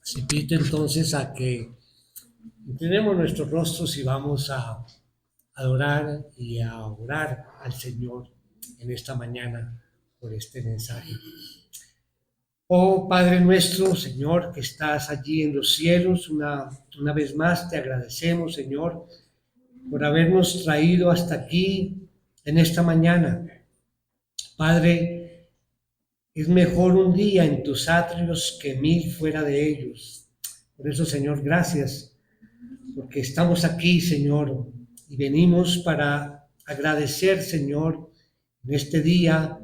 Les invito entonces a que inclinemos nuestros rostros y vamos a adorar y a orar al Señor en esta mañana por este mensaje. Oh Padre nuestro, Señor, que estás allí en los cielos, una vez más te agradecemos, Señor, por habernos traído hasta aquí en esta mañana. Padre, es mejor un día en tus atrios que 1000 fuera de ellos. Por eso, Señor, gracias, porque estamos aquí, Señor, y venimos para agradecer, Señor, en este día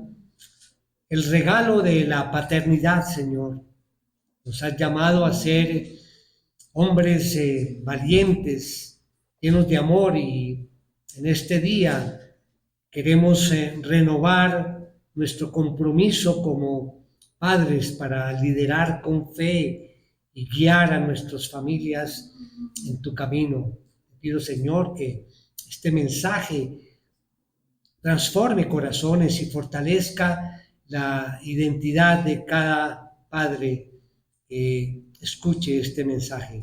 el regalo de la paternidad, Señor. Nos has llamado a ser hombres valientes, llenos de amor, y en este día queremos renovar nuestro compromiso como padres para liderar con fe y guiar a nuestras familias en tu camino. Te pido, Señor, que este mensaje transforme corazones y fortalezca la identidad de cada padre que escuche este mensaje.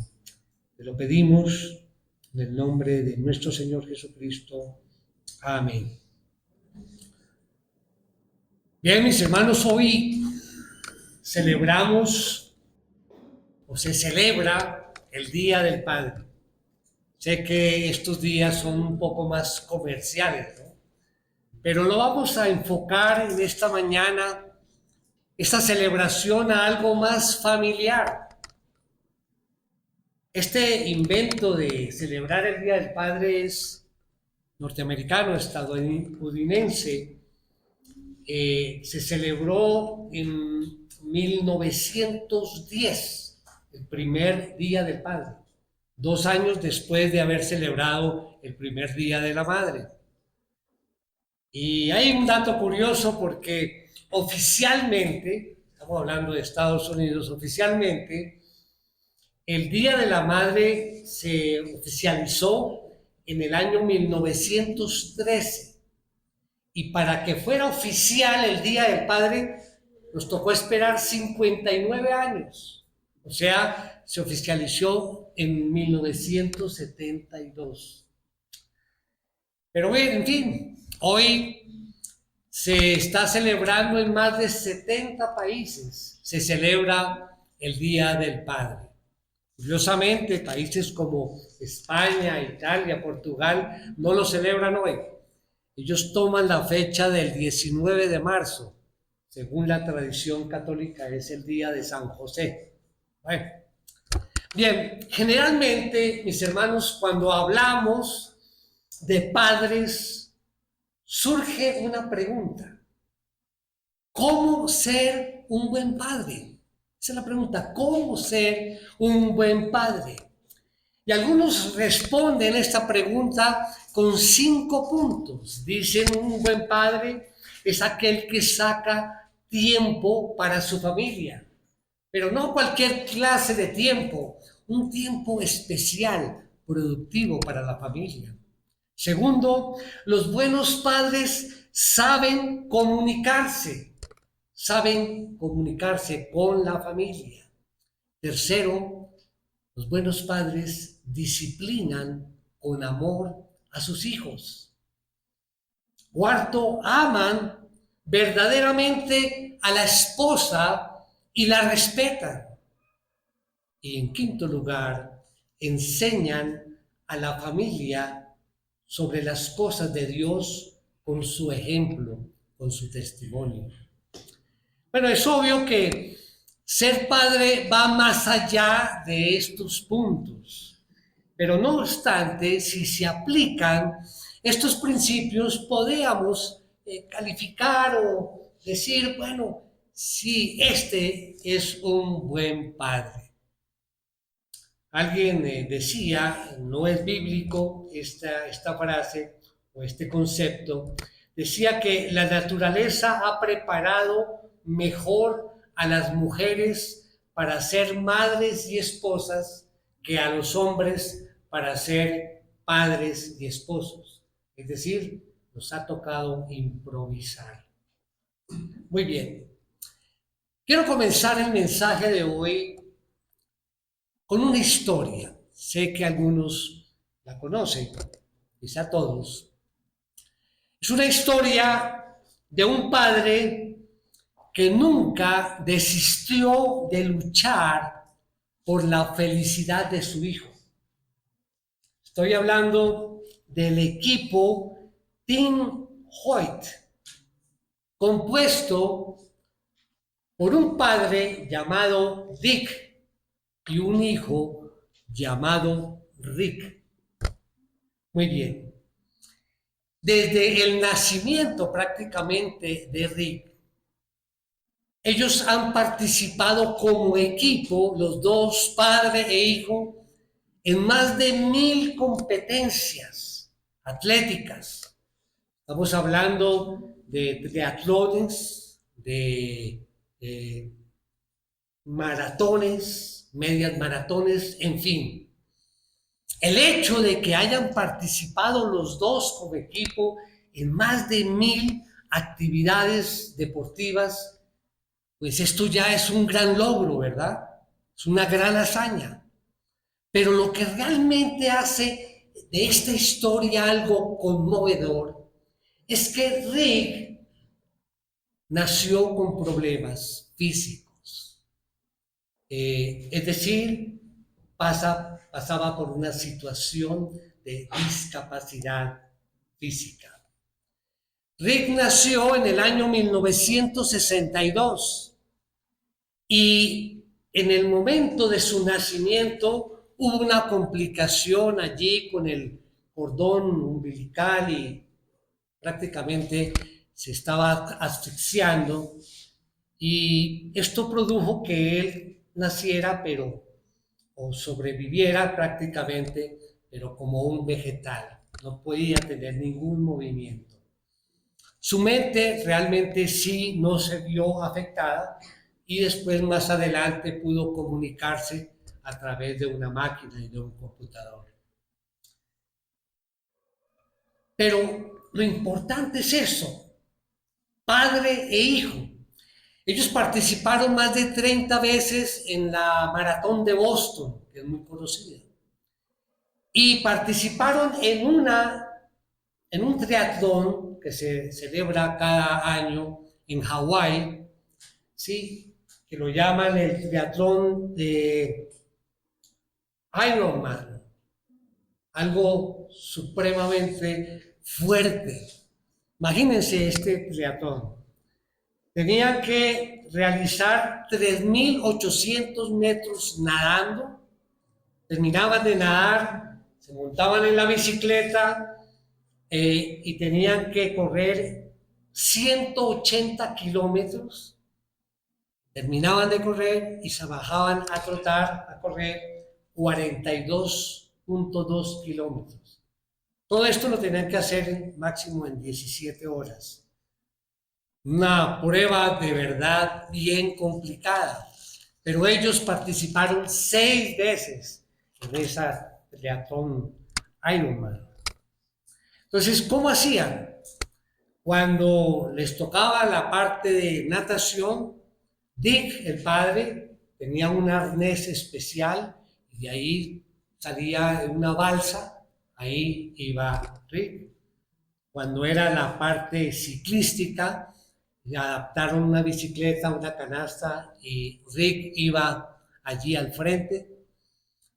Te lo pedimos en el nombre de nuestro Señor Jesucristo. Amén. Bien, mis hermanos, hoy celebramos o se celebra el Día del Padre. Sé que estos días son un poco más comerciales, ¿no? Pero lo vamos a enfocar en esta mañana, esta celebración, a algo más familiar. Este invento de celebrar el Día del Padre es norteamericano, estadounidense. Se celebró en 1910, el primer Día del Padre, 2 años después de haber celebrado el primer Día de la Madre. Y hay un dato curioso porque oficialmente, estamos hablando de Estados Unidos, oficialmente el Día de la Madre se oficializó en el año 1913. Y para que fuera oficial el Día del Padre, nos tocó esperar 59 años. O sea, se oficializó en 1972. Pero bien, en fin, hoy se está celebrando en más de 70 países. Se celebra el Día del Padre. Curiosamente, países como España, Italia, Portugal no lo celebran hoy. Ellos toman la fecha del 19 de marzo. Según la tradición católica, es el día de San José. Bueno, bien, generalmente, mis hermanos, cuando hablamos de padres, surge una pregunta. ¿Cómo ser un buen padre? Esa es la pregunta. ¿Cómo ser un buen padre? Y algunos responden esta pregunta con 5 puntos. Dicen, un buen padre es aquel que saca tiempo para su familia, pero no cualquier clase de tiempo, un tiempo especial, productivo para la familia. Segundo, los buenos padres saben comunicarse con la familia. Tercero, los buenos padres disciplinan con amor a sus hijos. Cuarto, aman verdaderamente a la esposa y la respetan. Y en quinto lugar, enseñan a la familia sobre las cosas de Dios con su ejemplo, con su testimonio. Bueno, es obvio que ser padre va más allá de estos puntos, pero no obstante, si se aplican estos principios, podríamos calificar o decir, bueno, sí, este es un buen padre. Alguien decía, no es bíblico esta frase o este concepto, decía que la naturaleza ha preparado mejor a las mujeres para ser madres y esposas que a los hombres para ser padres y esposos. Es decir, nos ha tocado improvisar. Muy bien. Quiero comenzar el mensaje de hoy con una historia. Sé que algunos la conocen, quizá todos. Es una historia de un padre que nunca desistió de luchar por la felicidad de su hijo. Estoy hablando del equipo Team Hoyt, compuesto por un padre llamado Dick y un hijo llamado Rick. Muy bien. Desde el nacimiento prácticamente de Rick, ellos han participado como equipo, los dos, padre e hijo, en más de 1000 competencias atléticas. Estamos hablando de triatlones, de maratones, medias maratones, en fin. El hecho de que hayan participado los dos como equipo en más de 1000 actividades deportivas, pues esto ya es un gran logro, ¿verdad? Es una gran hazaña. Pero lo que realmente hace de esta historia algo conmovedor es que Rick nació con problemas físicos. Es decir, pasaba por una situación de discapacidad física. Rick nació en el año 1962 y en el momento de su nacimiento hubo una complicación allí con el cordón umbilical y prácticamente se estaba asfixiando, y esto produjo que él naciera o sobreviviera prácticamente, pero como un vegetal, no podía tener ningún movimiento. Su mente realmente sí no se vio afectada y después más adelante pudo comunicarse a través de una máquina y de un computador. Pero lo importante es eso, padre e hijo. Ellos participaron más de 30 veces en la maratón de Boston, que es muy conocida, y participaron en un triatlón que se celebra cada año en Hawái, ¿sí? Que lo llaman el triatlón de Ironman, algo supremamente fuerte. Imagínense este triatlón. Tenían que realizar 3.800 metros nadando, terminaban de nadar, se montaban en la bicicleta y tenían que correr 180 kilómetros, terminaban de correr y se bajaban a trotar, a correr 42.2 kilómetros. Todo esto lo tenían que hacer máximo en 17 horas. Una prueba de verdad bien complicada, pero ellos participaron 6 veces en esa triatlón Ironman. Entonces, ¿cómo hacían? Cuando les tocaba la parte de natación, Dick, el padre, tenía un arnés especial y de ahí salía una balsa, ahí iba Rick. Cuando era la parte ciclística, le adaptaron una bicicleta, una canasta y Rick iba allí al frente.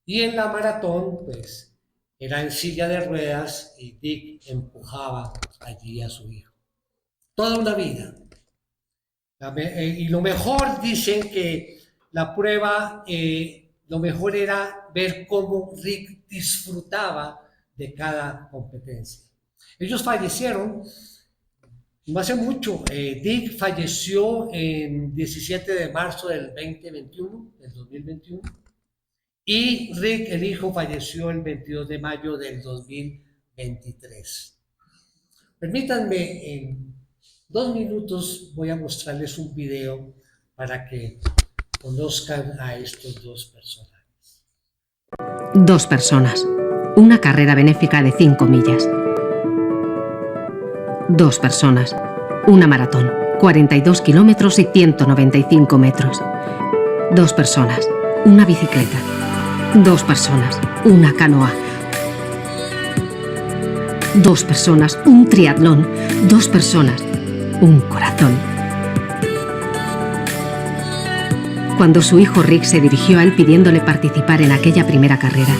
Y en la maratón, pues, era en silla de ruedas y Dick empujaba allí a su hijo. Toda una vida. Y lo mejor, dicen que la prueba, lo mejor era ver cómo Rick disfrutaba de cada competencia. Ellos fallecieron no hace mucho. Dick falleció en 17 de marzo del 2021, del 2021, y Rick, el hijo, falleció el 22 de mayo del 2023. Permítanme, en 2 minutos voy a mostrarles un video para que conozcan a estos 2 personajes. 2 personas. Una carrera benéfica de 5 millas. 2 personas. Una maratón. 42 kilómetros y 195 metros. 2 personas. Una bicicleta. 2 personas, una canoa. 2 personas, un triatlón. 2 personas, un corazón. Cuando su hijo Rick se dirigió a él pidiéndole participar en aquella primera carrera,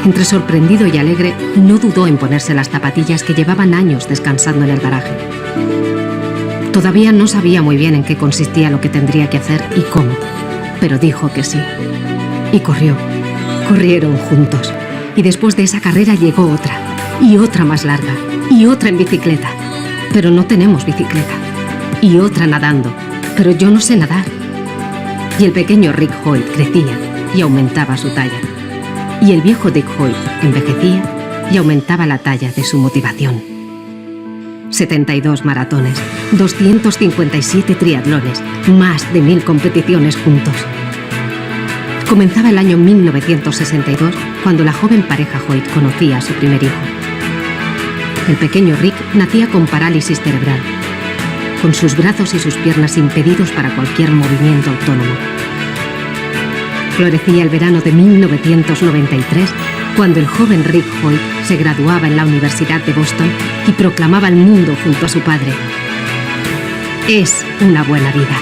entre sorprendido y alegre, no dudó en ponerse las zapatillas que llevaban años descansando en el garaje. Todavía no sabía muy bien en qué consistía lo que tendría que hacer y cómo, pero dijo que sí. Y corrió. Corrieron juntos. Y después de esa carrera llegó otra, y otra más larga, y otra en bicicleta. Pero no tenemos bicicleta. Y otra nadando, pero yo no sé nadar. Y el pequeño Rick Hoyt crecía y aumentaba su talla. Y el viejo Dick Hoyt envejecía y aumentaba la talla de su motivación. 72 maratones, 257 triatlones, más de 1000 competiciones juntos. Comenzaba el año 1962, cuando la joven pareja Hoyt conocía a su primer hijo. El pequeño Rick nacía con parálisis cerebral, con sus brazos y sus piernas impedidos para cualquier movimiento autónomo. Florecía el verano de 1993, cuando el joven Rick Hoyt se graduaba en la Universidad de Boston y proclamaba al mundo junto a su padre: «Es una buena vida».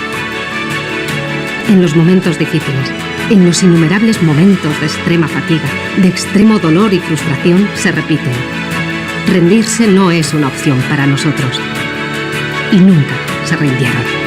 En los momentos difíciles, en los innumerables momentos de extrema fatiga, de extremo dolor y frustración, se repiten: rendirse no es una opción para nosotros. Y nunca se rindieron.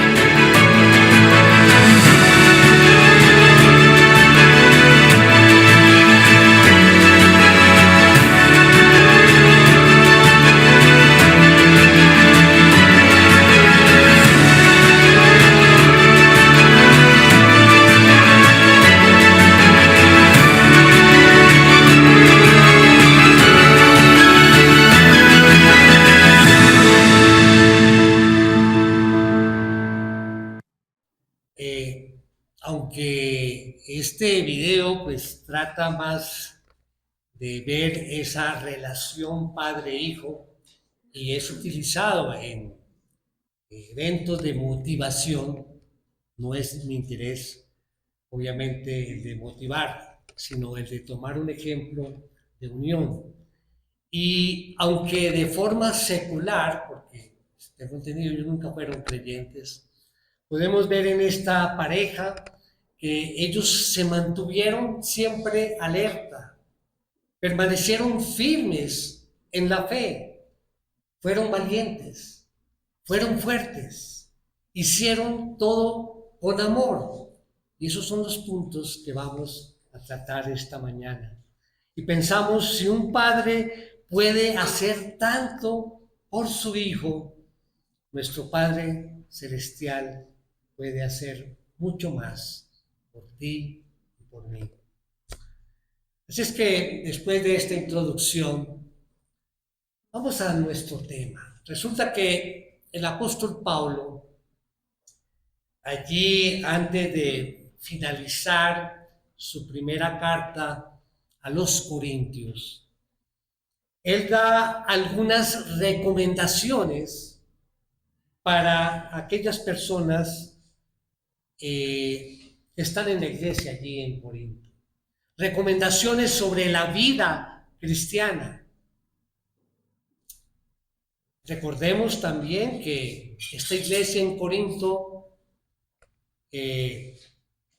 Aunque este video pues trata más de ver esa relación padre-hijo y es utilizado en eventos de motivación, no es mi interés obviamente el de motivar, sino el de tomar un ejemplo de unión. Y aunque de forma secular, porque tengo entendido ellos nunca fueron creyentes, podemos ver en esta pareja que ellos se mantuvieron siempre alerta, permanecieron firmes en la fe, fueron valientes, fueron fuertes, hicieron todo con amor. Y esos son los puntos que vamos a tratar esta mañana. Y pensamos, si un padre puede hacer tanto por su hijo, nuestro Padre Celestial puede hacer mucho más por ti y por mí. Así es que después de esta introducción, vamos a nuestro tema. Resulta que el apóstol Pablo, allí antes de finalizar su primera carta a los Corintios, él da algunas recomendaciones para aquellas personas que están en la iglesia allí en Corinto. Recomendaciones sobre la vida cristiana. Recordemos también que esta iglesia en Corinto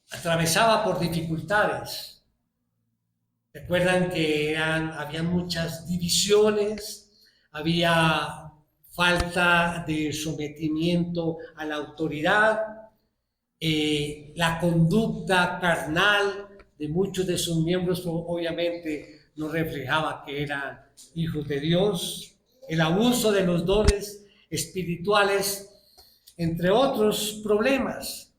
atravesaba por dificultades. Recuerdan que había muchas divisiones, había falta de sometimiento a la autoridad, la conducta carnal de muchos de sus miembros obviamente no reflejaba que eran hijos de Dios, el abuso de los dones espirituales, entre otros problemas.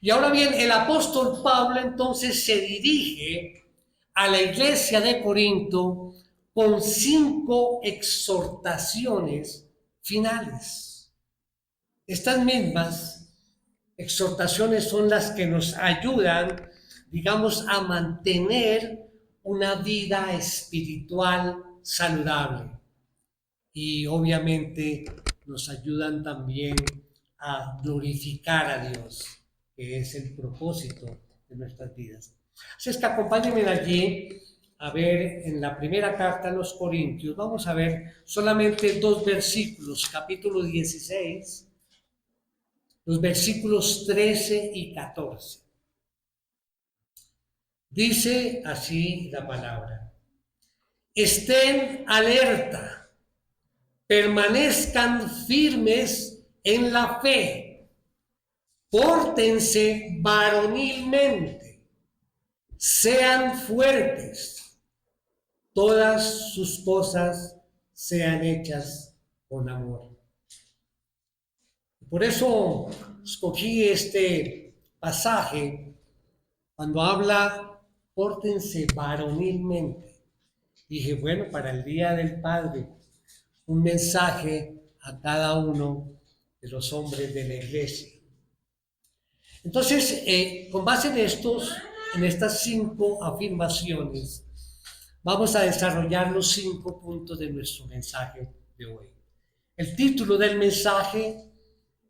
Y ahora bien, el apóstol Pablo entonces se dirige a la iglesia de Corinto con 5 exhortaciones finales. Estas mismas exhortaciones son las que nos ayudan, digamos, a mantener una vida espiritual saludable. Y obviamente nos ayudan también a glorificar a Dios, que es el propósito de nuestras vidas. Así es que acompáñenme allí a ver en la primera carta a los Corintios. Vamos a ver solamente 2 versículos, capítulo 16, los versículos 13 y 14. Dice así la palabra: estén alerta, permanezcan firmes en la fe, pórtense varonilmente, sean fuertes, todas sus cosas sean hechas con amor. Por eso escogí este pasaje cuando habla, pórtense varonilmente. Dije, bueno, para el Día del Padre, un mensaje a cada uno de los hombres de la iglesia. Entonces, con base en estas 5 afirmaciones, vamos a desarrollar los 5 puntos de nuestro mensaje de hoy. El título del mensaje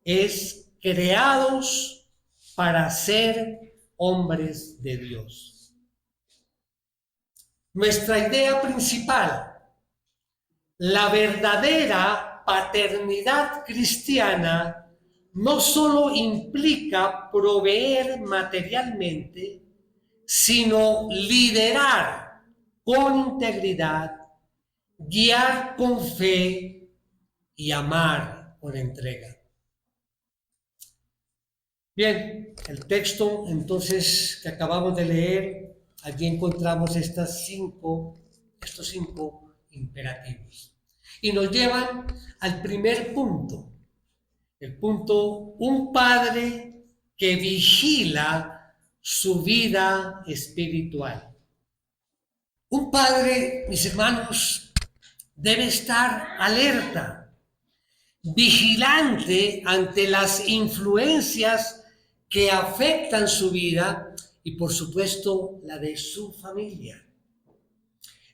es creados para ser hombres de Dios. Nuestra idea principal: la verdadera paternidad cristiana no solo implica proveer materialmente, sino liderar con integridad, guiar con fe y amar con entrega. Bien, el texto entonces que acabamos de leer, allí encontramos estos 5 imperativos. Y nos llevan al primer punto, el punto: un padre que vigila su vida espiritual. Un padre, mis hermanos, debe estar alerta, vigilante ante las influencias que afectan su vida y, por supuesto, la de su familia.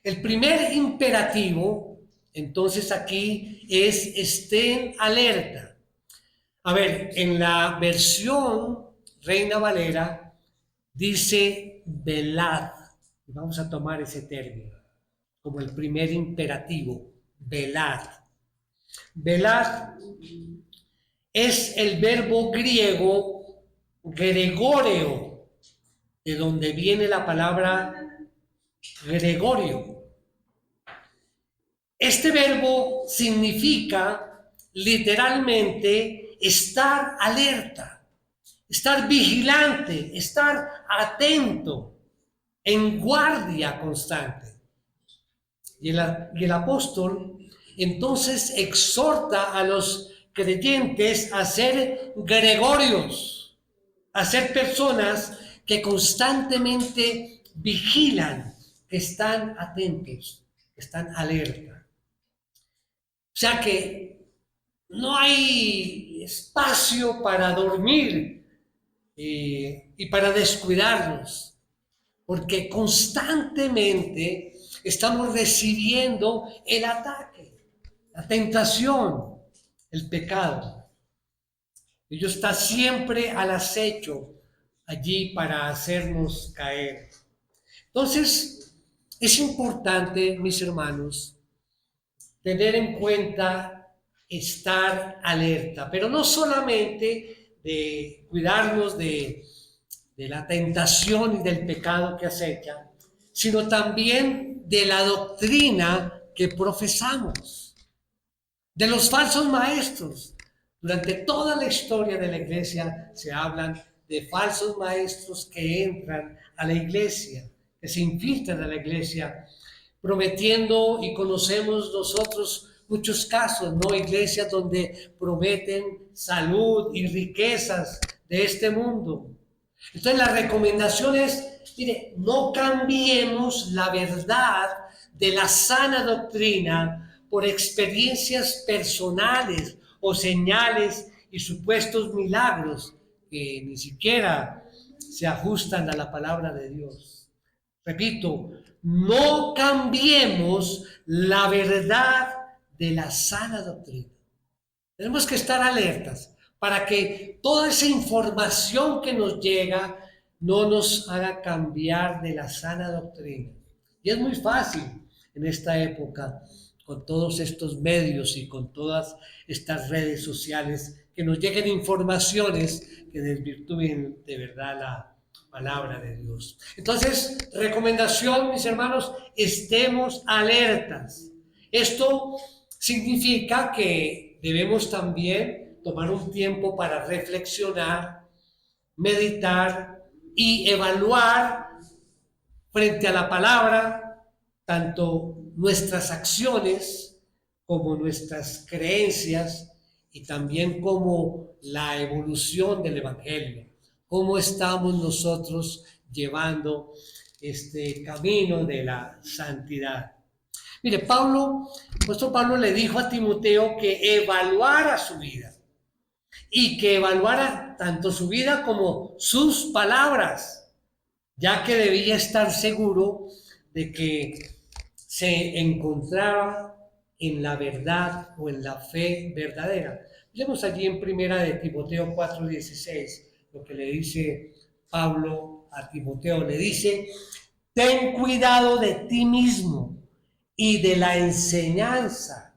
El primer imperativo, entonces, aquí es: estén alerta. A ver, en la versión Reina Valera dice velad. Vamos a tomar ese término como el primer imperativo, velad. Velad es el verbo griego gregoreo, de donde viene la palabra Gregorio. Este verbo significa literalmente estar alerta, estar vigilante, estar atento, en guardia constante. Y el apóstol entonces exhorta a los creyentes a ser gregorios, a ser personas que constantemente vigilan, que están atentos, que están alerta. O sea que no hay espacio para dormir y para descuidarnos, porque constantemente estamos recibiendo el ataque, la tentación, el pecado. Ellos está siempre al acecho allí para hacernos caer. Entonces, es importante, mis hermanos, tener en cuenta estar alerta, pero no solamente de cuidarnos de la tentación y del pecado que acecha, sino también de la doctrina que profesamos, de los falsos maestros. Durante toda la historia de la iglesia se hablan de falsos maestros que entran a la iglesia, que se infiltran a la iglesia, prometiendo, y conocemos nosotros muchos casos, ¿no? Iglesias donde prometen salud y riquezas de este mundo. Entonces la recomendación es, mire, no cambiemos la verdad de la sana doctrina por experiencias personales o señales y supuestos milagros que ni siquiera se ajustan a la palabra de Dios. Repito, no cambiemos la verdad de la sana doctrina. Tenemos que estar alertas para que toda esa información que nos llega no nos haga cambiar de la sana doctrina. Y es muy fácil en esta época, con todos estos medios y con todas estas redes sociales, que nos lleguen informaciones que desvirtúen de verdad la palabra de Dios. Entonces, recomendación, mis hermanos, estemos alertas. Esto significa que debemos también tomar un tiempo para reflexionar, meditar y evaluar frente a la palabra tanto nuestras acciones como nuestras creencias y también como la evolución del Evangelio. ¿Cómo estamos nosotros llevando este camino de la santidad? Mire, el apóstol Pablo le dijo a Timoteo que evaluara su vida y que evaluara tanto su vida como sus palabras, ya que debía estar seguro de que se encontraba en la verdad o en la fe verdadera. Vemos allí en primera de Timoteo 4:16 lo que le dice Pablo a Timoteo. Le dice: ten cuidado de ti mismo y de la enseñanza.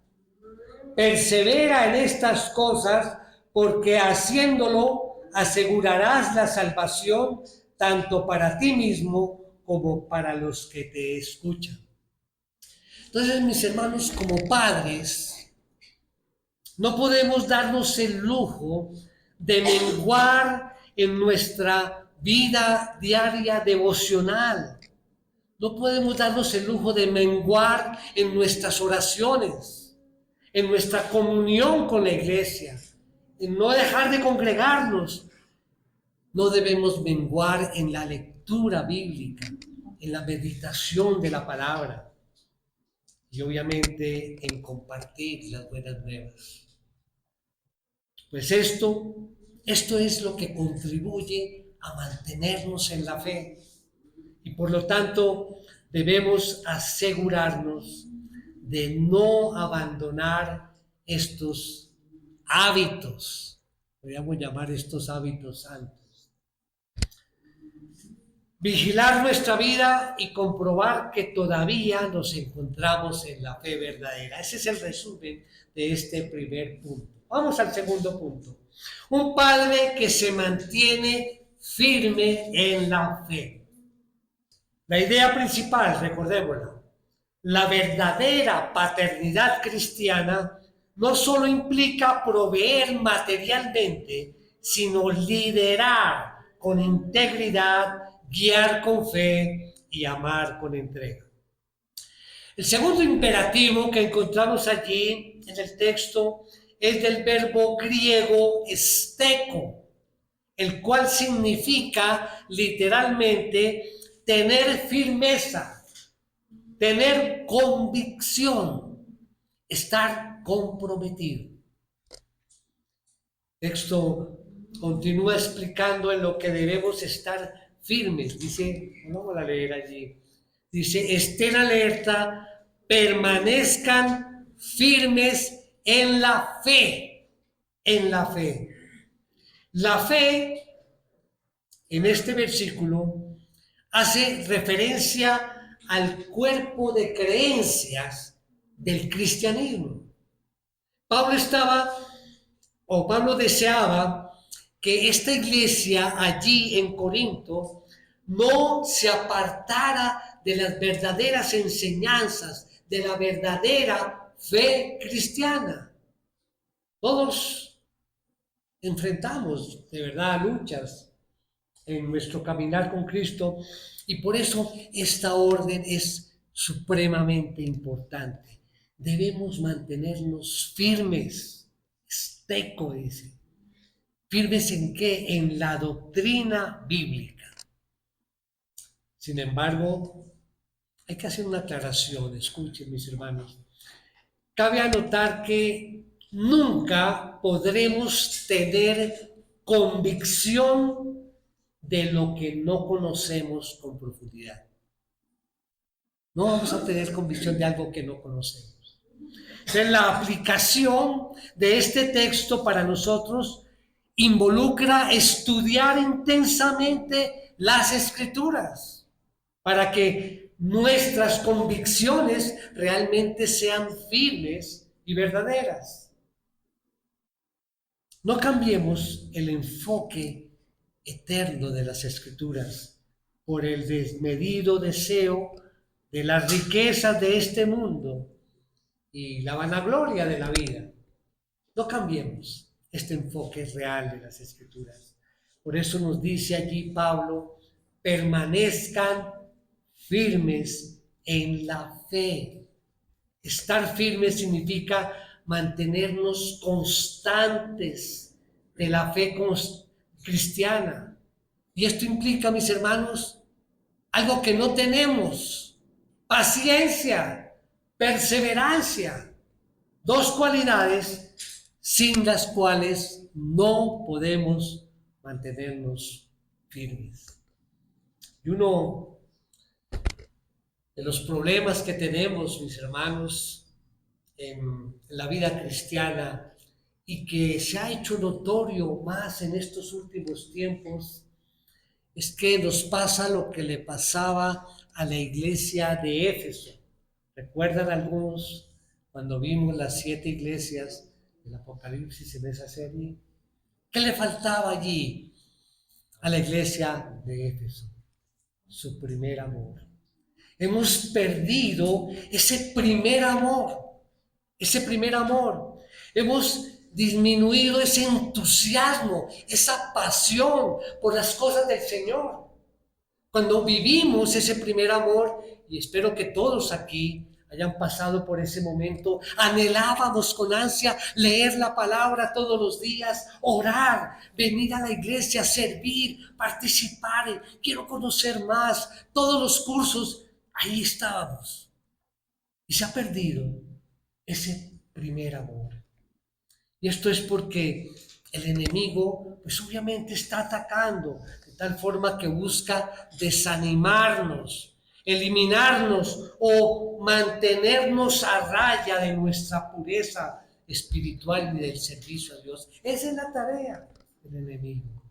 Persevera en estas cosas, porque haciéndolo asegurarás la salvación tanto para ti mismo como para los que te escuchan. Entonces, mis hermanos, como padres, no podemos darnos el lujo de menguar en nuestra vida diaria devocional. No podemos darnos el lujo de menguar en nuestras oraciones, en nuestra comunión con la iglesia, en no dejar de congregarnos. No debemos menguar en la lectura bíblica, en la meditación de la palabra y obviamente en compartir las buenas nuevas. Pues esto es lo que contribuye a mantenernos en la fe. Y por lo tanto debemos asegurarnos de no abandonar estos hábitos, podríamos llamar estos hábitos santos. Vigilar nuestra vida y comprobar que todavía nos encontramos en la fe verdadera. Ese es el resumen de este primer punto. Vamos al segundo punto. Un padre que se mantiene firme en la fe. La idea principal, recordémosla, la verdadera paternidad cristiana no solo implica proveer materialmente, sino liderar con integridad, guiar con fe y amar con entrega. El segundo imperativo que encontramos allí en el texto es del verbo griego steko, el cual significa literalmente tener firmeza, tener convicción, estar comprometido. El texto continúa explicando en lo que debemos estar firmes. Dice, vamos a leer allí, dice: estén alerta, permanezcan firmes en la fe, en la fe. La fe, en este versículo, hace referencia al cuerpo de creencias del cristianismo. Pablo deseaba que esta iglesia allí en Corinto no se apartara de las verdaderas enseñanzas, de la verdadera fe cristiana. Todos enfrentamos de verdad luchas en nuestro caminar con Cristo y por eso esta orden es supremamente importante. Debemos mantenernos firmes. Steko dice. ¿Firmes en qué? En la doctrina bíblica. Sin embargo, hay que hacer una aclaración. Escuchen, mis hermanos. Cabe anotar que nunca podremos tener convicción de lo que no conocemos con profundidad. No vamos a tener convicción de algo que no conocemos. Entonces, la aplicación de este texto para nosotros involucra estudiar intensamente las Escrituras, para que nuestras convicciones realmente sean firmes y verdaderas. No cambiemos el enfoque eterno de las Escrituras por el desmedido deseo de las riquezas de este mundo y la vanagloria de la vida. No cambiemos este enfoque real de las Escrituras. Por eso nos dice allí Pablo, permanezcan firmes en la fe. Estar firmes significa mantenernos constantes de la fe cristiana. Y esto implica, mis hermanos, algo que no tenemos: paciencia, perseverancia, dos cualidades sin las cuales no podemos mantenernos firmes. Y uno de los problemas que tenemos, mis hermanos, en la vida cristiana, y que se ha hecho notorio más en estos últimos tiempos, es que nos pasa lo que le pasaba a la iglesia de Éfeso. ¿Recuerdan algunos cuando vimos las 7 iglesias del Apocalipsis en esa serie? ¿Qué le faltaba allí a la iglesia de Éfeso? Su primer amor. Hemos perdido ese primer amor. Hemos disminuido ese entusiasmo, esa pasión por las cosas del Señor. Cuando vivimos ese primer amor, y espero que todos aquí hayan pasado por ese momento, anhelábamos con ansia leer la palabra todos los días, orar, venir a la iglesia, servir, participar, quiero conocer más, todos los cursos, ahí estábamos. Y se ha perdido ese primer amor. Y esto es porque el enemigo, pues obviamente está atacando de tal forma que busca desanimarnos, eliminarnos o mantenernos a raya de nuestra pureza espiritual y del servicio a Dios. Esa es la tarea del enemigo.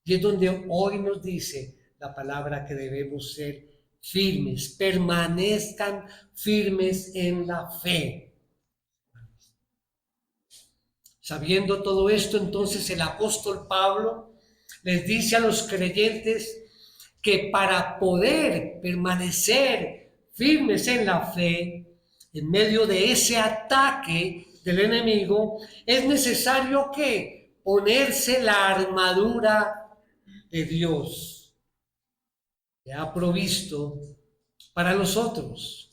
Y es donde hoy nos dice la palabra que debemos ser firmes, permanezcan firmes en la fe. Sabiendo todo esto, entonces el apóstol Pablo les dice a los creyentes que para poder permanecer firmes en la fe, en medio de ese ataque del enemigo, es necesario que ponerse la armadura de Dios que ha provisto para nosotros.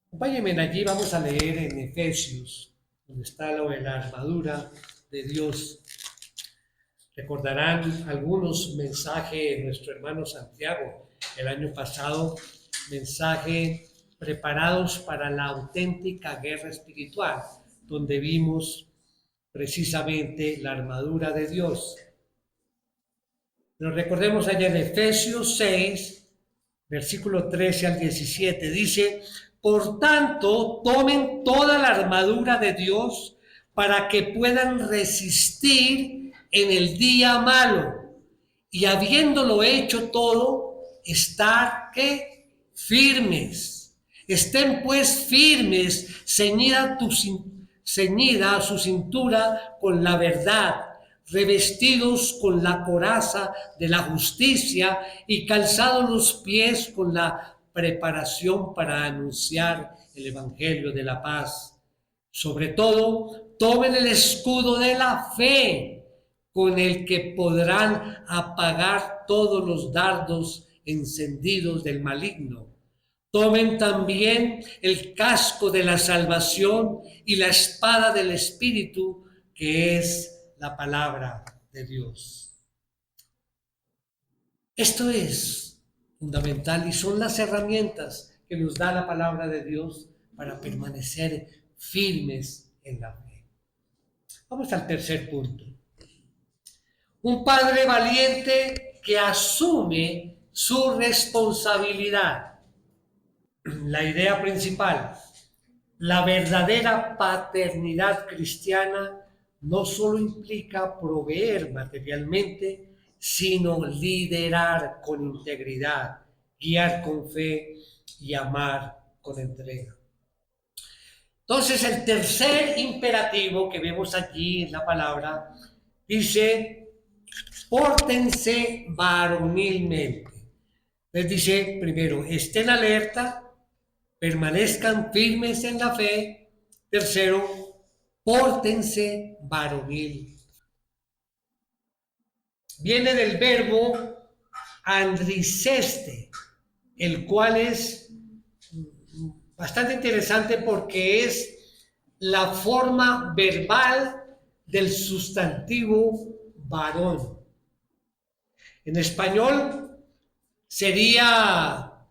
Acompáñenme allí, vamos a leer en Efesios, donde está lo de la armadura de Dios. Recordarán algunos mensajes de nuestro hermano Santiago el año pasado, mensaje preparados para la auténtica guerra espiritual, donde vimos precisamente la armadura de Dios. Pero recordemos allá en Efesios 6, versículo 13 al 17, dice: por tanto, tomen toda la armadura de Dios para que puedan resistir en el día malo, y habiéndolo hecho todo, estar ¿qué? Firmes. Estén pues firmes, ceñida su cintura con la verdad, revestidos con la coraza de la justicia y calzados los pies con la preparación para anunciar el evangelio de la paz. Sobre todo, tomen el escudo de la fe, con el que podrán apagar todos los dardos encendidos del maligno. Tomen también el casco de la salvación y la espada del Espíritu, que es la palabra de Dios. Esto es fundamental y son las herramientas que nos da la palabra de Dios para permanecer firmes en la fe. Vamos al tercer punto. Un padre valiente que asume su responsabilidad. La idea principal: la verdadera paternidad cristiana no solo implica proveer materialmente, sino liderar con integridad, guiar con fe y amar con entrega. Entonces, el tercer imperativo que vemos allí en la palabra dice: pórtense varonilmente. Les dice primero, estén alerta, permanezcan firmes en la fe. Tercero, pórtense varonil. Viene del verbo andriceste, el cual es bastante interesante porque es la forma verbal del sustantivo varón. En español sería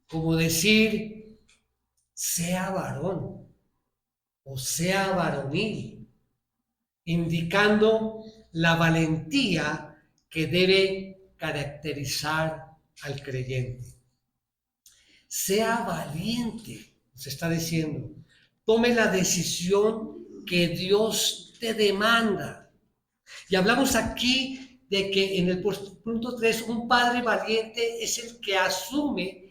como decir sea varón o sea varonil, indicando la valentía que debe caracterizar al creyente. Sea valiente, se está diciendo. Tome la decisión que Dios te demanda. Y hablamos aquí de que en el punto 3, un padre valiente es el que asume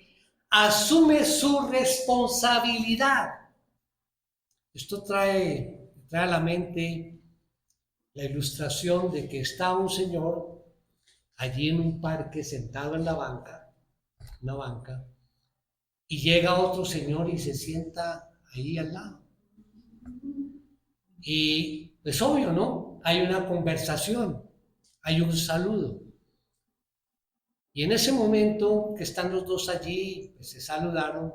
su responsabilidad. Esto trae a la mente la ilustración de que está un señor allí en un parque sentado en una banca, y llega otro señor y se sienta ahí al lado. Y es obvio, ¿no? Hay una conversación, hay un saludo. Y en ese momento que están los dos allí, pues se saludaron.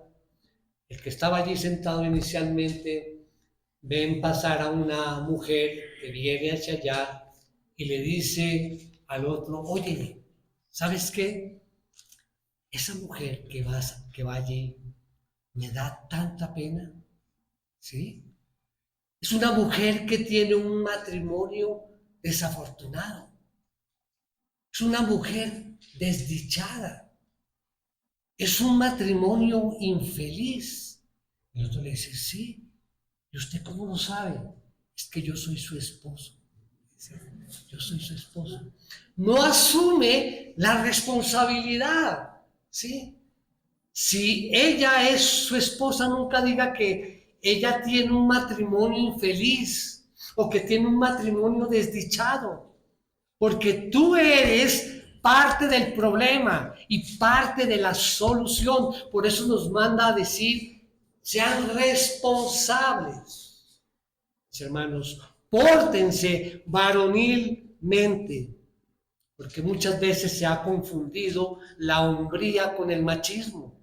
El que estaba allí sentado inicialmente ven pasar a una mujer que viene hacia allá y le dice al otro: oye, ¿sabes qué? Esa mujer que va allí me da tanta pena, ¿sí? Es una mujer que tiene un matrimonio desafortunado. Es una mujer desdichada. Es un matrimonio infeliz. Y el otro le dice: sí. ¿Y usted cómo lo sabe? Es que yo soy su esposo. Yo soy su esposo. No asume la responsabilidad, ¿sí? Si ella es su esposa, nunca diga que ella tiene un matrimonio infeliz o que tiene un matrimonio desdichado, porque tú eres parte del problema y parte de la solución. Por eso nos manda a decir: sean responsables. Mis hermanos, pórtense varonilmente, porque muchas veces se ha confundido la hombría con el machismo,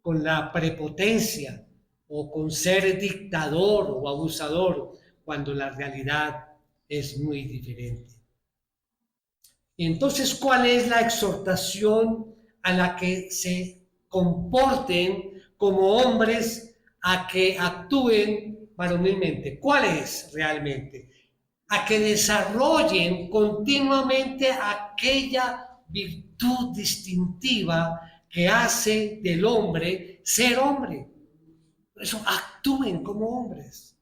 con la prepotencia o con ser dictador o abusador, cuando la realidad es muy diferente. Entonces, ¿cuál es la exhortación a la que se comporten como hombres, a que actúen varonilmente? ¿Cuál es realmente? A que desarrollen continuamente aquella virtud distintiva que hace del hombre ser hombre. Por eso actúen como hombres.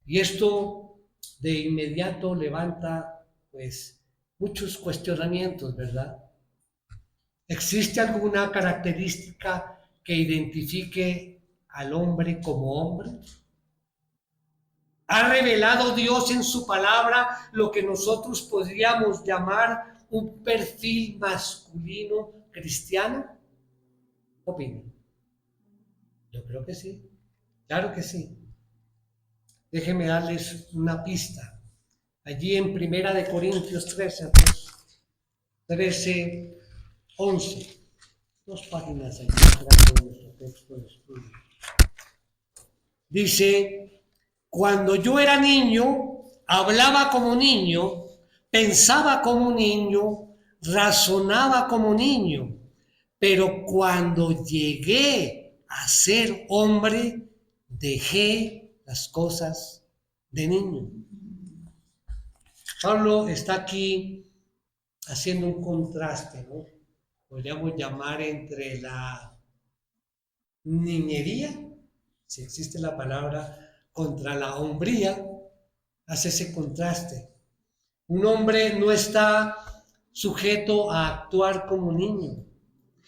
Y esto de inmediato levanta pues muchos cuestionamientos, ¿verdad? ¿Existe alguna característica que identifique al hombre como hombre? ¿Ha revelado Dios en su palabra lo que nosotros podríamos llamar un perfil masculino cristiano? ¿Qué opinan? Yo creo que sí, claro que sí. Déjenme darles una pista. Allí en 1 Corintios 13, 11, 2 páginas allí de nuestro texto de estudio. Dice: cuando yo era niño, hablaba como niño, pensaba como niño, razonaba como niño, pero cuando llegué a ser hombre, dejé las cosas de niño. Pablo está aquí haciendo un contraste, ¿no? Podríamos llamar entre la niñería, si existe la palabra, contra la hombría. Hace ese contraste. Un hombre no está sujeto a actuar como niño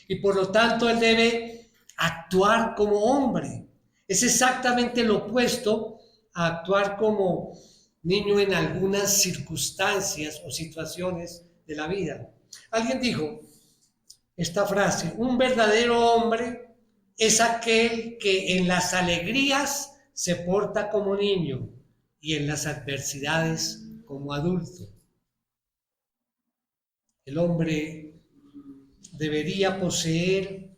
y por lo tanto él debe actuar como hombre. Es exactamente lo opuesto a actuar como niño en algunas circunstancias o situaciones de la vida. Alguien dijo esta frase: un verdadero hombre es aquel que en las alegrías se porta como niño y en las adversidades como adulto. El hombre debería poseer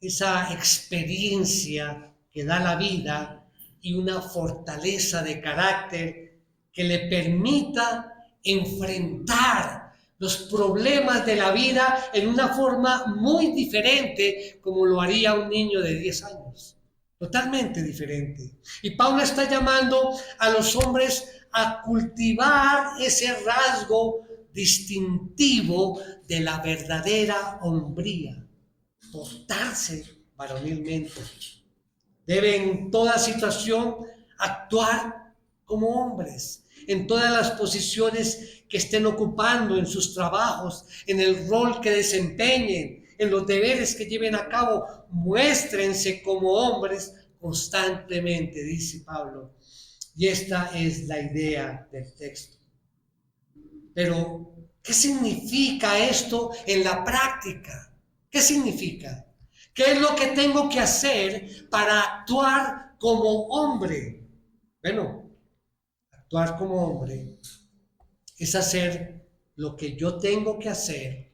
esa experiencia que da la vida y una fortaleza de carácter que le permita enfrentar los problemas de la vida en una forma muy diferente como lo haría un niño de 10 años. Totalmente diferente. Y Pablo está llamando a los hombres a cultivar ese rasgo distintivo de la verdadera hombría, portarse varonilmente. Debe en toda situación actuar como hombres, en todas las posiciones que estén ocupando, en sus trabajos, en el rol que desempeñen, en los deberes que lleven a cabo. Muéstrense como hombres constantemente, dice Pablo. Y esta es la idea del texto. Pero, ¿qué significa esto en la práctica? ¿Qué significa? ¿Qué es lo que tengo que hacer para actuar como hombre? Bueno, actuar como hombre es hacer lo que yo tengo que hacer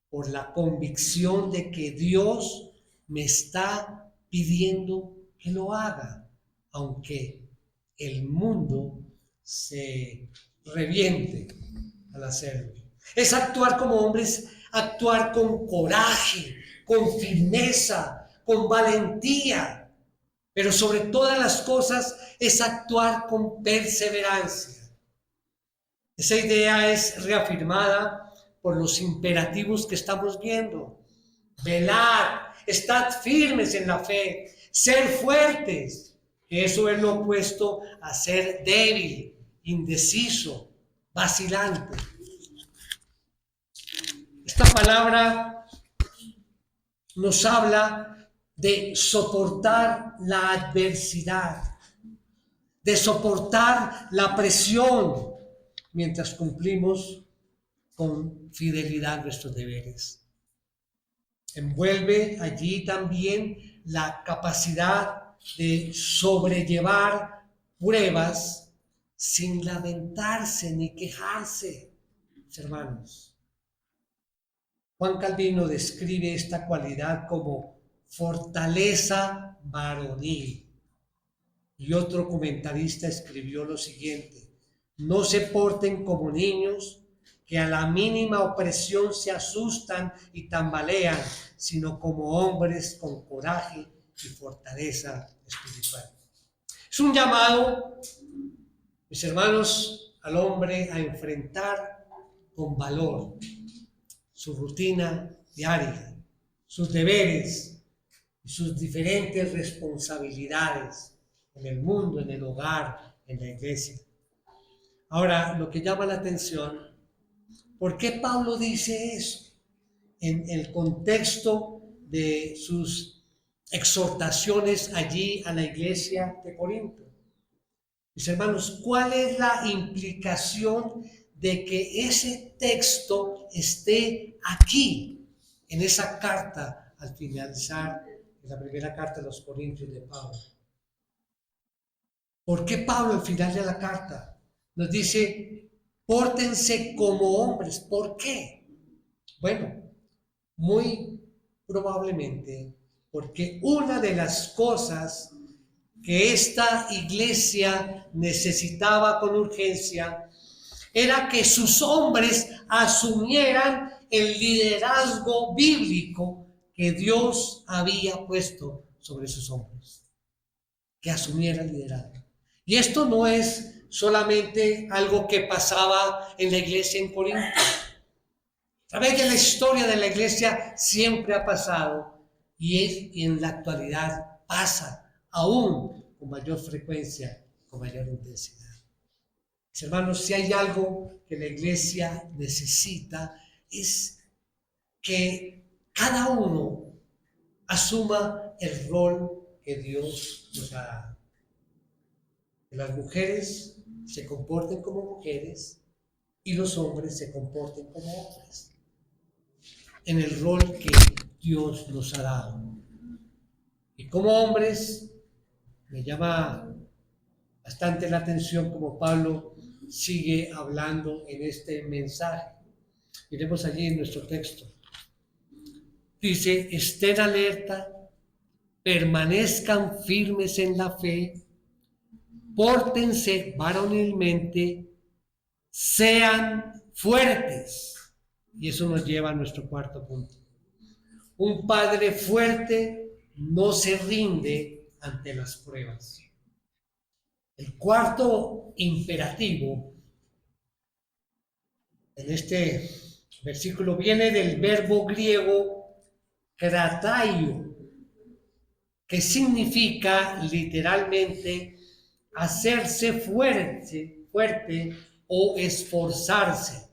por la convicción de que Dios me está pidiendo que lo haga, aunque el mundo se reviente al hacerlo. Es actuar como hombres, actuar con coraje, con firmeza, con valentía, pero sobre todas las cosas es actuar con perseverancia. Esa idea es reafirmada por los imperativos que estamos viendo. Velar, estad firmes en la fe, ser fuertes. Eso es lo opuesto a ser débil, indeciso, vacilante. Esta palabra nos habla de soportar la adversidad, de soportar la presión mientras cumplimos con fidelidad nuestros deberes. Envuelve allí también la capacidad de sobrellevar pruebas sin lamentarse ni quejarse, hermanos. Juan Calvino describe esta cualidad como fortaleza varonil. Y otro comentarista escribió lo siguiente: no se porten como niños que a la mínima opresión se asustan y tambalean, sino como hombres con coraje y fortaleza espiritual. Es un llamado, mis hermanos, al hombre a enfrentar con valor su rutina diaria, sus deberes y sus diferentes responsabilidades en el mundo, en el hogar, en la iglesia. Ahora, lo que llama la atención, ¿por qué Pablo dice eso? En el contexto de sus exhortaciones allí a la iglesia de Corinto. Mis hermanos, ¿cuál es la implicación de que ese texto esté aquí, en esa carta, al finalizar en la primera carta de los Corintios de Pablo? ¿Por qué Pablo al final de la carta nos dice, pórtense como hombres? ¿Por qué? Bueno, muy probablemente porque una de las cosas que esta iglesia necesitaba con urgencia era que sus hombres asumieran el liderazgo bíblico que Dios había puesto sobre sus hombres. Que asumieran el liderazgo. Y esto no es solamente algo que pasaba en la iglesia en Corinto. A través de la historia de la iglesia siempre ha pasado y en la actualidad pasa aún con mayor frecuencia, con mayor intensidad. Mis hermanos, si hay algo que la iglesia necesita es que cada uno asuma el rol que Dios nos ha dado. Que las mujeres se comporten como mujeres y los hombres se comporten como hombres, en el rol que Dios nos ha dado. Y como hombres, me llama bastante la atención como Pablo sigue hablando en este mensaje. Miremos allí en nuestro texto. Dice, estén alerta, permanezcan firmes en la fe, pórtense varonilmente, sean fuertes. Y eso nos lleva a nuestro cuarto punto. Un padre fuerte no se rinde ante las pruebas. El cuarto imperativo en este versículo viene del verbo griego krataio, que significa literalmente hacerse fuerte o esforzarse.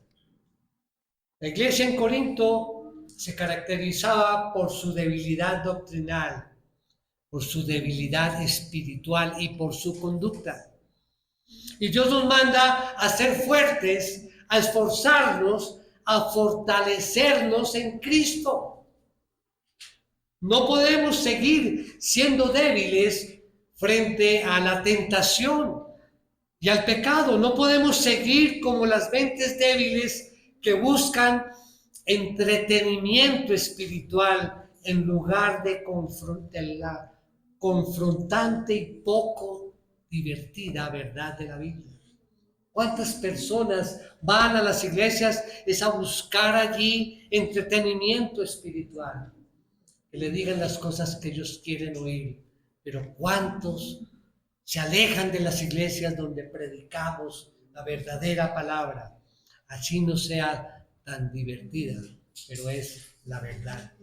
La iglesia en Corinto se caracterizaba por su debilidad doctrinal, por su debilidad espiritual y por su conducta. Y Dios nos manda a ser fuertes, a esforzarnos, a fortalecernos en Cristo. No podemos seguir siendo débiles frente a la tentación y al pecado. No podemos seguir como las mentes débiles que buscan entretenimiento espiritual en lugar de la confrontante y poco divertida verdad de la Biblia. ¿Cuántas personas van a las iglesias es a buscar allí entretenimiento espiritual? Que le digan las cosas que ellos quieren oír. Pero ¿cuántos se alejan de las iglesias donde predicamos la verdadera palabra? Así no sea tan divertida, pero es la verdad.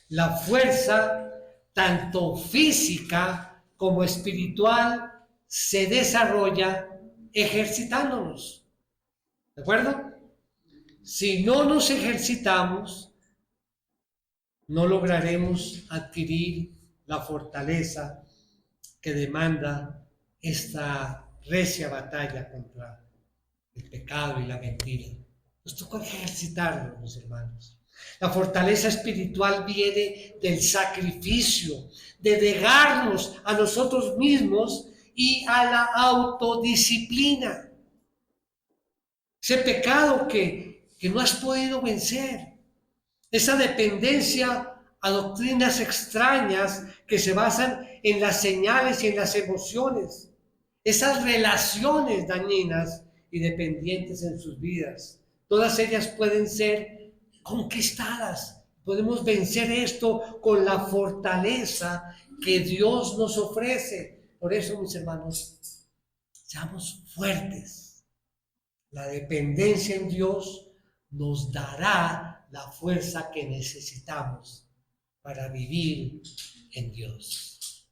La fuerza, tanto física como espiritual, se desarrolla ejercitándonos. ¿De acuerdo? Si no nos ejercitamos, no lograremos adquirir la fortaleza que demanda esta recia batalla contra el pecado y la mentira. Nos toca ejercitarnos, mis hermanos. La fortaleza espiritual viene del sacrificio, de negarnos a nosotros mismos y a la autodisciplina. Ese pecado que no has podido vencer, esa dependencia a doctrinas extrañas que se basan en las señales y en las emociones, esas relaciones dañinas y dependientes en sus vidas, todas ellas pueden ser conquistadas. Podemos vencer esto con la fortaleza que Dios nos ofrece. Por eso, mis hermanos, seamos fuertes. La dependencia en Dios nos dará la fuerza que necesitamos para vivir en Dios.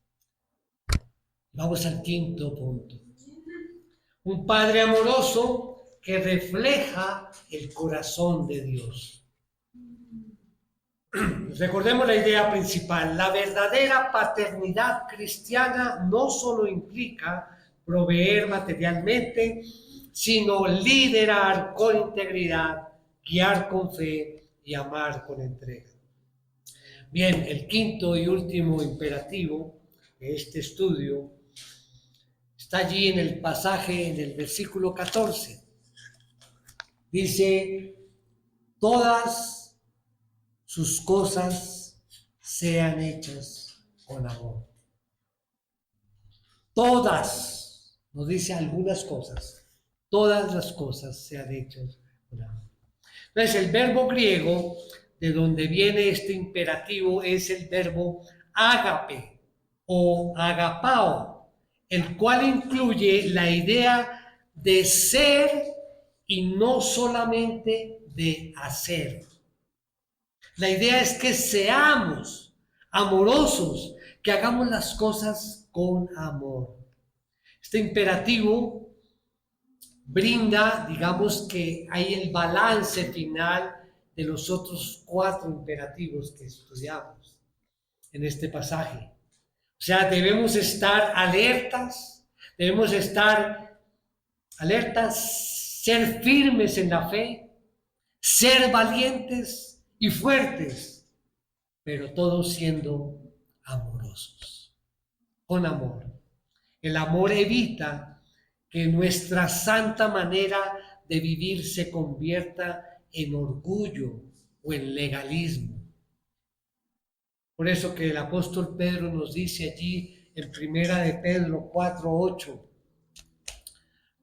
Vamos al quinto punto. Un padre amoroso que refleja el corazón de Dios. Recordemos la idea principal. La verdadera paternidad cristiana no solo implica proveer materialmente, sino liderar con integridad, guiar con fe y amar con entrega. Bien, el quinto y último imperativo de este estudio está allí en el pasaje, en el versículo 14. Dice, todas sus cosas sean hechas con amor. Todas, nos dice algunas cosas, todas las cosas sean hechas con amor. Entonces el verbo griego de donde viene este imperativo es el verbo ágape o agapao, el cual incluye la idea de ser y no solamente de hacer. La idea es que seamos amorosos, que hagamos las cosas con amor. Este imperativo brinda, digamos que hay el balance final de los otros 4 imperativos que estudiamos en este pasaje. O sea, debemos estar alertas, ser firmes en la fe, ser valientes y fuertes, pero todos siendo amorosos, con amor. El amor evita que nuestra santa manera de vivir se convierta en orgullo o en legalismo. Por eso que el apóstol Pedro nos dice allí en 1 de Pedro 4:8,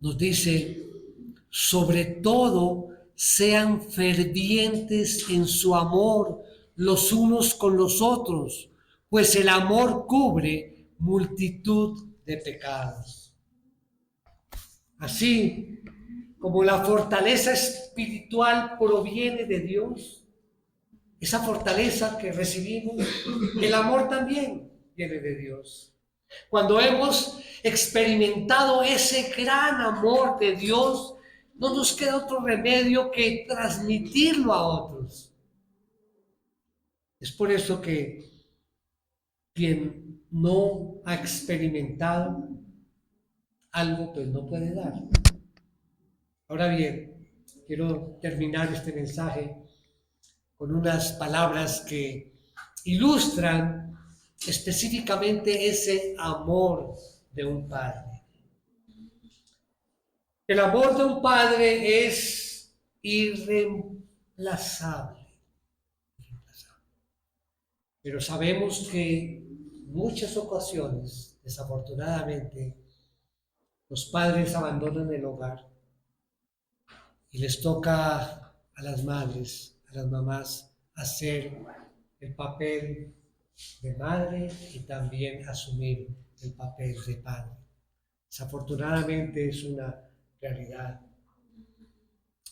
nos dice: sobre todo sean fervientes en su amor los unos con los otros, pues el amor cubre multitud de pecados. Así como la fortaleza espiritual proviene de Dios, esa fortaleza que recibimos, el amor también viene de Dios. Cuando hemos experimentado ese gran amor de Dios, no nos queda otro remedio que transmitirlo a otros. Es por eso que quien no ha experimentado algo, pues no puede dar. Ahora bien, quiero terminar este mensaje con unas palabras que ilustran específicamente ese amor de un padre. El amor de un padre es irreemplazable. Pero sabemos que en muchas ocasiones, desafortunadamente, los padres abandonan el hogar y les toca a las madres, a las mamás, hacer el papel de madre y también asumir el papel de padre. Desafortunadamente es una realidad.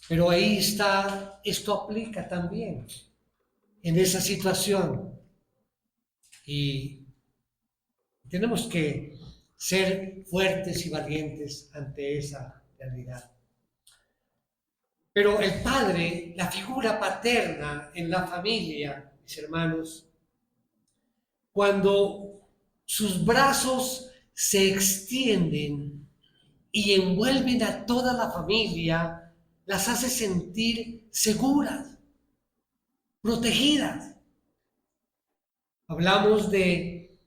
Pero ahí está, esto aplica también en esa situación. Y tenemos que ser fuertes y valientes ante esa realidad. Pero el padre, la figura paterna en la familia, mis hermanos, cuando sus brazos se extienden y envuelven a toda la familia, las hace sentir seguras, protegidas. Hablamos de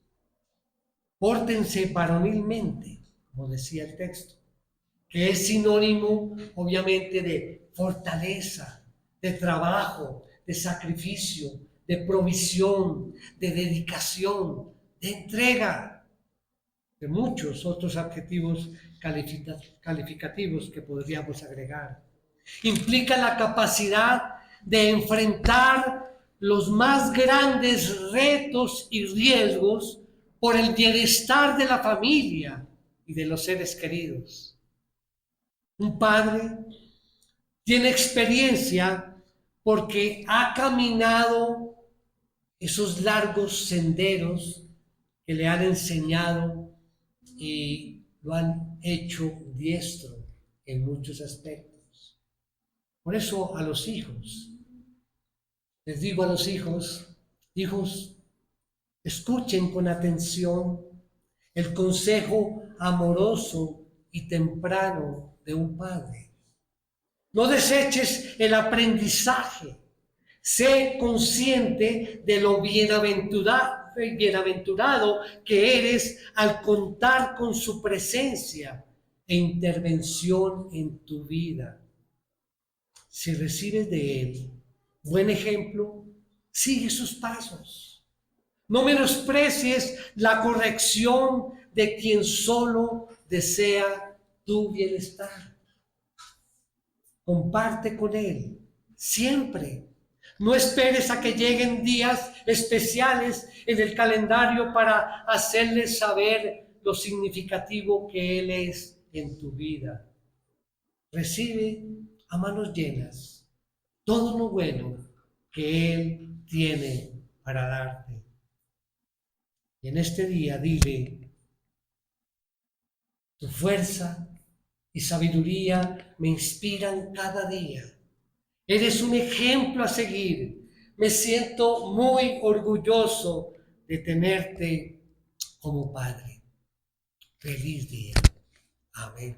pórtense varonilmente, como decía el texto, que es sinónimo, obviamente, de fortaleza, de trabajo, de sacrificio, de provisión, de dedicación, de entrega, de muchos otros adjetivos calificativos que podríamos agregar. Implica la capacidad de enfrentar los más grandes retos y riesgos por el bienestar de la familia y de los seres queridos. Un padre tiene experiencia porque ha caminado esos largos senderos que le han enseñado y lo han hecho diestro en muchos aspectos. Por eso a los hijos, les digo a los hijos, hijos, escuchen con atención el consejo amoroso y temprano de un padre. No deseches el aprendizaje. Sé consciente de lo bienaventurado que eres al contar con su presencia e intervención en tu vida. Si recibes de él buen ejemplo, sigue sus pasos. No menosprecies la corrección de quien solo desea tu bienestar. Comparte con él siempre. No esperes a que lleguen días especiales en el calendario para hacerle saber lo significativo que él es en tu vida. Recibe a manos llenas todo lo bueno que él tiene para darte. Y en este día dile: tu fuerza y sabiduría me inspiran cada día. Eres un ejemplo a seguir. Me siento muy orgulloso de tenerte como Padre. Feliz día. Amén.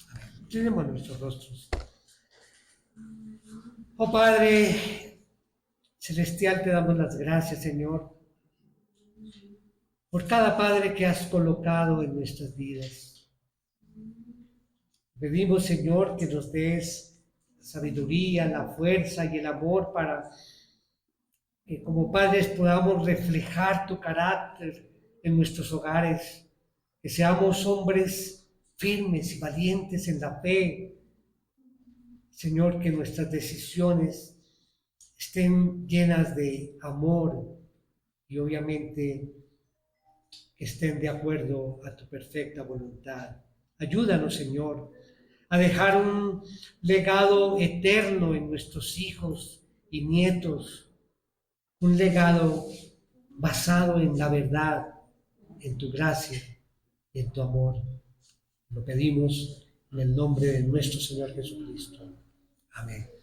Amén. Tenemos nuestros rostros. Oh Padre Celestial, te damos las gracias, Señor, por cada Padre que has colocado en nuestras vidas. Pedimos, Señor, que nos des la sabiduría, la fuerza y el amor para que como padres podamos reflejar tu carácter en nuestros hogares, que seamos hombres firmes y valientes en la fe. Señor, que nuestras decisiones estén llenas de amor y obviamente que estén de acuerdo a tu perfecta voluntad. Ayúdanos, Señor, a dejar un legado eterno en nuestros hijos y nietos, un legado basado en la verdad, en tu gracia y en tu amor. Lo pedimos en el nombre de nuestro Señor Jesucristo. Amén.